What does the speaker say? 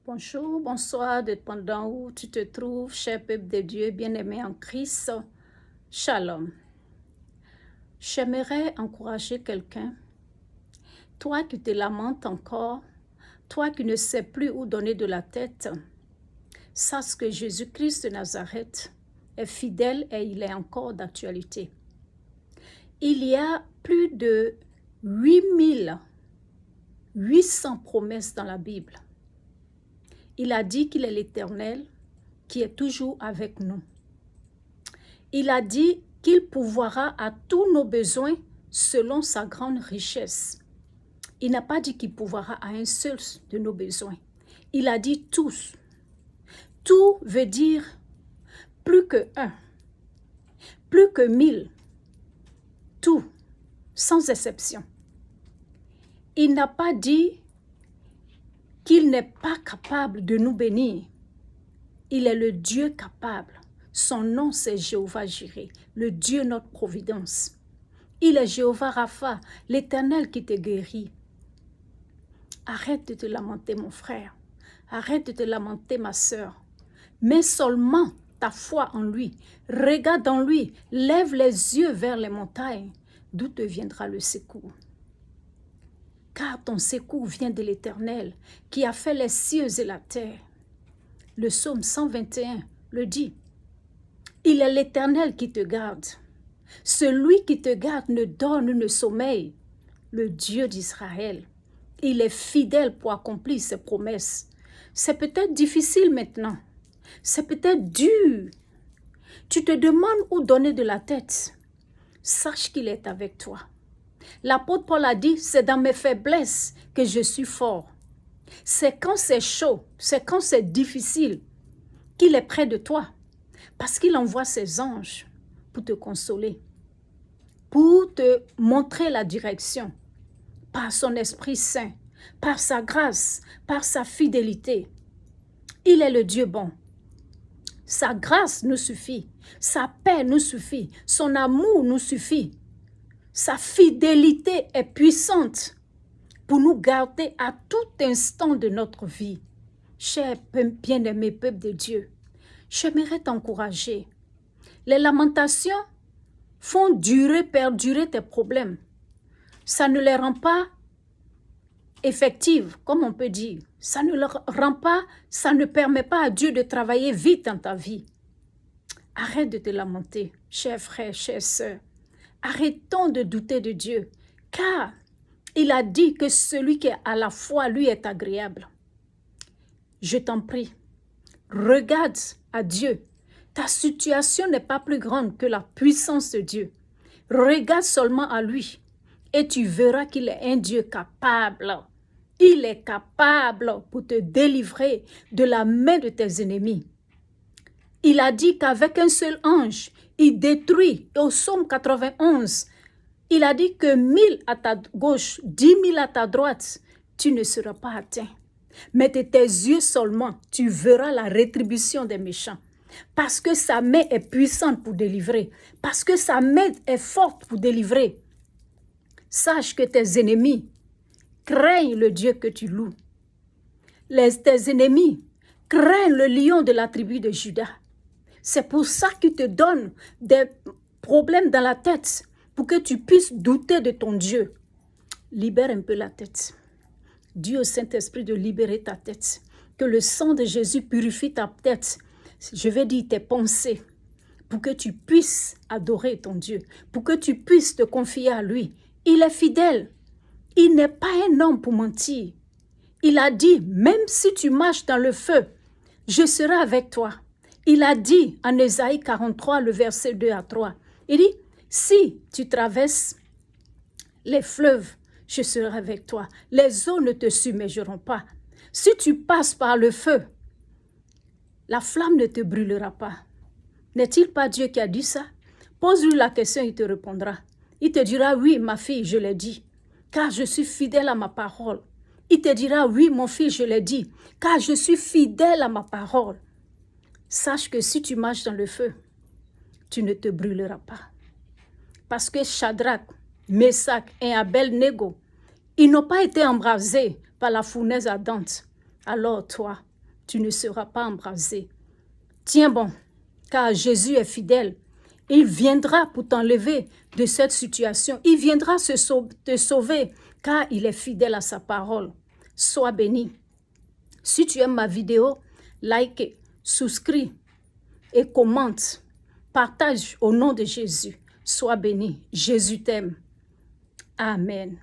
Bonjour, bonsoir, dépendant où tu te trouves, cher peuple de Dieu, bien-aimé en Christ. Shalom. J'aimerais encourager quelqu'un. Toi qui te lamentes encore, toi qui ne sais plus où donner de la tête, sache que Jésus-Christ de Nazareth est fidèle et il est encore d'actualité. Il y a plus de 8800 promesses dans la Bible. Il a dit qu'il est l'Éternel qui est toujours avec nous. Il a dit qu'il pourvoira à tous nos besoins selon sa grande richesse. Il n'a pas dit qu'il pourvoira à un seul de nos besoins. Il a dit tous. Tout veut dire plus que un, plus que 1000. Tout, sans exception. Il n'a pas dit qu'il n'est pas capable de nous bénir. Il est le Dieu capable. Son nom, c'est Jéhovah Jireh, le Dieu notre providence. Il est Jéhovah Rapha, l'Éternel qui te guérit. Arrête de te lamenter, mon frère. Arrête de te lamenter, ma sœur. Mets seulement ta foi en lui. Regarde en lui. Lève les yeux vers les montagnes, d'où te viendra le secours. Car ton secours vient de l'Éternel, qui a fait les cieux et la terre. Le psaume 121 le dit. Il est l'Éternel qui te garde. Celui qui te garde ne dort ne sommeille. Le Dieu d'Israël. Il est fidèle pour accomplir ses promesses. C'est peut-être difficile maintenant. C'est peut-être dur. Tu te demandes où donner de la tête. Sache qu'il est avec toi. L'apôtre Paul a dit, c'est dans mes faiblesses que je suis fort. C'est quand c'est chaud, c'est quand c'est difficile qu'il est près de toi. Parce qu'il envoie ses anges pour te consoler, pour te montrer la direction, par son Esprit Saint, par sa grâce, par sa fidélité. Il est le Dieu bon. Sa grâce nous suffit, sa paix nous suffit, son amour nous suffit. Sa fidélité est puissante pour nous garder à tout instant de notre vie. Cher bien-aimé peuple de Dieu, j'aimerais t'encourager. Les lamentations font perdurer tes problèmes. Ça ne les rend pas effectives, comme on peut dire. Ça ne permet pas à Dieu de travailler vite dans ta vie. Arrête de te lamenter, chers frères, chères sœurs. Arrêtons de douter de Dieu, car il a dit que celui qui est à la foi, lui, est agréable. Je t'en prie, regarde à Dieu. Ta situation n'est pas plus grande que la puissance de Dieu. Regarde seulement à lui et tu verras qu'il est un Dieu capable. Il est capable pour te délivrer de la main de tes ennemis. Il a dit qu'avec un seul ange, il détruit. Au psaume 91, il a dit que 1000 à ta gauche, 10 000 à ta droite, tu ne seras pas atteint. Mais de tes yeux seulement, tu verras la rétribution des méchants. Parce que sa main est puissante pour délivrer. Parce que sa main est forte pour délivrer. Sache que tes ennemis craignent le Dieu que tu loues. Tes ennemis craignent le lion de la tribu de Juda. C'est pour ça qu'il te donne des problèmes dans la tête, pour que tu puisses douter de ton Dieu. Libère un peu la tête. Dis au Saint-Esprit de libérer ta tête. Que le sang de Jésus purifie ta tête. Je vais dire tes pensées, pour que tu puisses adorer ton Dieu, pour que tu puisses te confier à lui. Il est fidèle. Il n'est pas un homme pour mentir. Il a dit, même si tu marches dans le feu, je serai avec toi. Il a dit en Ésaïe 43, le verset 2 à 3, il dit, si tu traverses les fleuves, je serai avec toi. Les eaux ne te submergeront pas. Si tu passes par le feu, la flamme ne te brûlera pas. N'est-il pas Dieu qui a dit ça? Pose-lui la question, il te répondra. Il te dira, oui, ma fille, je l'ai dit, car je suis fidèle à ma parole. Il te dira, oui, mon fils, je l'ai dit, car je suis fidèle à ma parole. Sache que si tu marches dans le feu, tu ne te brûleras pas. Parce que Shadrach, Meshach et Abel-Nego, ils n'ont pas été embrasés par la fournaise ardente. Alors toi, tu ne seras pas embrasé. Tiens bon, car Jésus est fidèle. Il viendra pour t'enlever de cette situation. Il viendra te sauver, car il est fidèle à sa parole. Sois béni. Si tu aimes ma vidéo, like, souscris et commente. Partage au nom de Jésus. Sois béni. Jésus t'aime. Amen.